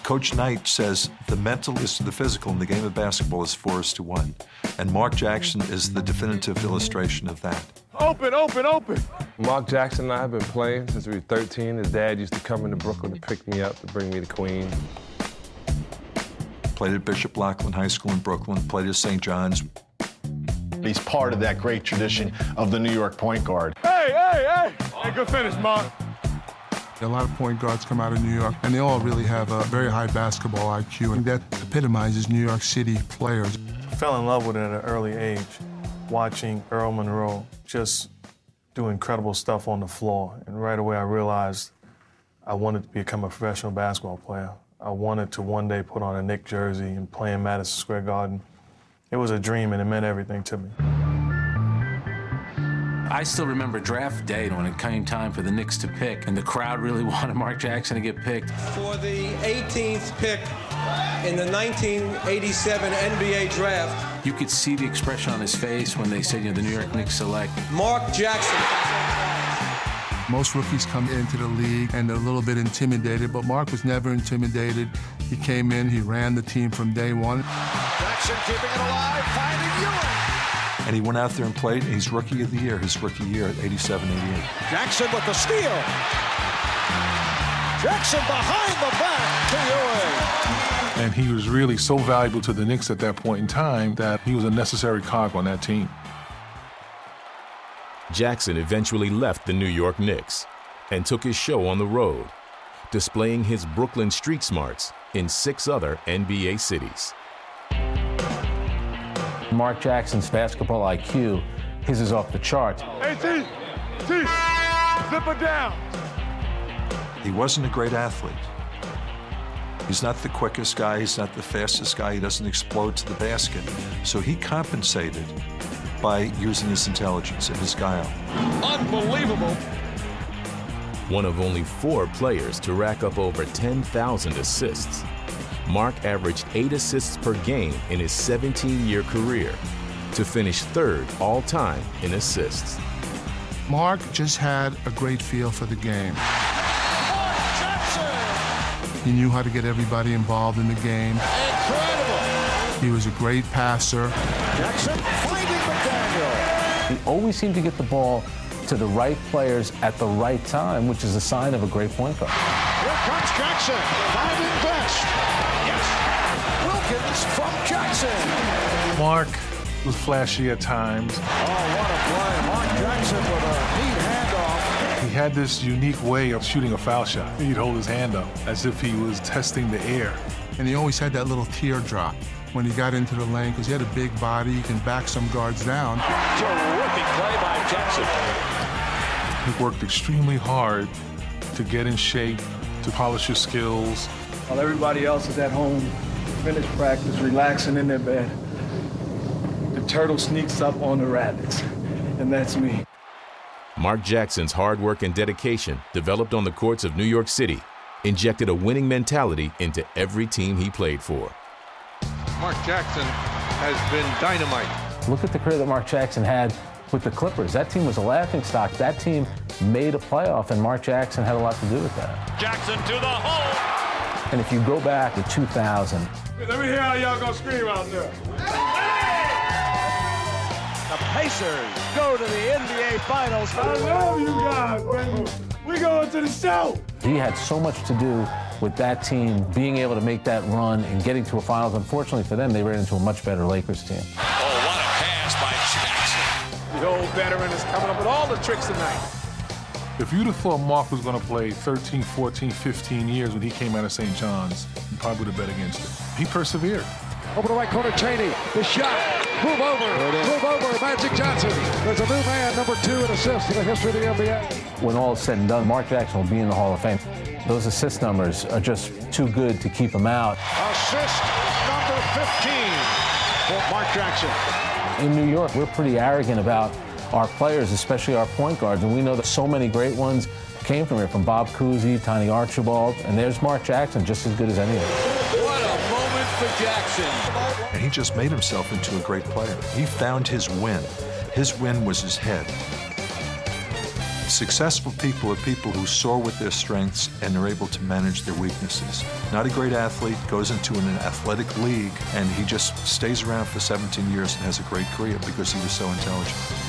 Coach Knight says the mental is to the physical in the game of basketball is 4:1. And Mark Jackson is the definitive illustration of that. Open, open, open. Mark Jackson and I have been playing since we were 13. His dad used to come into Brooklyn to pick me up to bring me to Queens. Played at Bishop Loughlin High School in Brooklyn, played at St. John's. He's part of that great tradition of the New York point guard. Hey, hey, hey! Hey, good finish, Mark. A lot of point guards come out of New York, and they all really have a very high basketball IQ, and that epitomizes New York City players. I fell in love with it at an early age, watching Earl Monroe just do incredible stuff on the floor. And right away I realized I wanted to become a professional basketball player. I wanted to one day put on a Knick jersey and play in Madison Square Garden. It was a dream, and it meant everything to me. I still remember draft day when it came time for the Knicks to pick, and the crowd really wanted Mark Jackson to get picked. For the 18th pick in the 1987 NBA draft, You could see the expression on his face when they said, the New York Knicks select Mark Jackson. Most rookies come into the league and they're a little bit intimidated, but Mark was never intimidated. He came in, he ran the team from day one. Jackson keeping it alive, finding Ewing. And he went out there and played, and he's Rookie of the Year, his rookie year at 87-88. Jackson with the steal. Jackson behind the back to Ewing. And he was really so valuable to the Knicks at that point in time that he was a necessary cog on that team. Jackson eventually left the New York Knicks and took his show on the road, displaying his Brooklyn street smarts in 6 other NBA cities. Mark Jackson's basketball IQ, his is off the charts. Hey, T, zip it down. He wasn't a great athlete. He's not the quickest guy, he's not the fastest guy, he doesn't explode to the basket. So he compensated by using his intelligence and his guile. Unbelievable. One of only 4 players to rack up over 10,000 assists, Mark averaged 8 assists per game in his 17-year career to finish 3rd all-time in assists. Mark just had a great feel for the game. He knew how to get everybody involved in the game. Incredible. He was a great passer. Jackson finding McDaniel. He always seemed to get the ball to the right players at the right time, which is a sign of a great point guard. Here comes Jackson, finding Best. Yes. Wilkins from Jackson. Mark was flashy at times. Oh, what a play. Mark Jackson with a neat handoff. He had this unique way of shooting a foul shot. He'd hold his hand up as if he was testing the air. And he always had that little teardrop when he got into the lane because he had a big body. He can back some guards down. Terrific play by Jackson. He worked extremely hard to get in shape, to polish his skills. While everybody else is at home, finished practice, relaxing in their bed, the turtle sneaks up on the rabbits, and that's me. Mark Jackson's hard work and dedication, developed on the courts of New York City, injected a winning mentality into every team he played for. Mark Jackson has been dynamite. Look at the career that Mark Jackson had with the Clippers. That team was a laughingstock. That team made a playoff, and Mark Jackson had a lot to do with that. Jackson to the hole. And if you go back to 2000. Let me hear how y'all gonna scream out there. The Pacers go to the NBA Finals. I love you guys, baby. We going to the show. He had so much to do with that team being able to make that run and getting to a finals. Unfortunately for them, they ran into a much better Lakers team. Oh, what a pass by Jackson. The old veteran is coming up with all the tricks tonight. If you'd have thought Mark was going to play 13, 14, 15 years when he came out of St. John's, you probably would have bet against it. He persevered. Over the right corner, Chaney. The shot. Move over, Magic Johnson. There's a new man, number 2 in assists in the history of the NBA. When all is said and done, Mark Jackson will be in the Hall of Fame. Those assist numbers are just too good to keep him out. Assist number 15 for Mark Jackson. In New York, we're pretty arrogant about our players, especially our point guards, and we know that so many great ones came from here, from Bob Cousy, Tiny Archibald, and there's Mark Jackson, just as good as any of them. What a moment for Jackson. And he just made himself into a great player. He found his win. His win was his head. Successful people are people who soar with their strengths and are able to manage their weaknesses. Not a great athlete, goes into an athletic league, and he just stays around for 17 years and has a great career because he was so intelligent.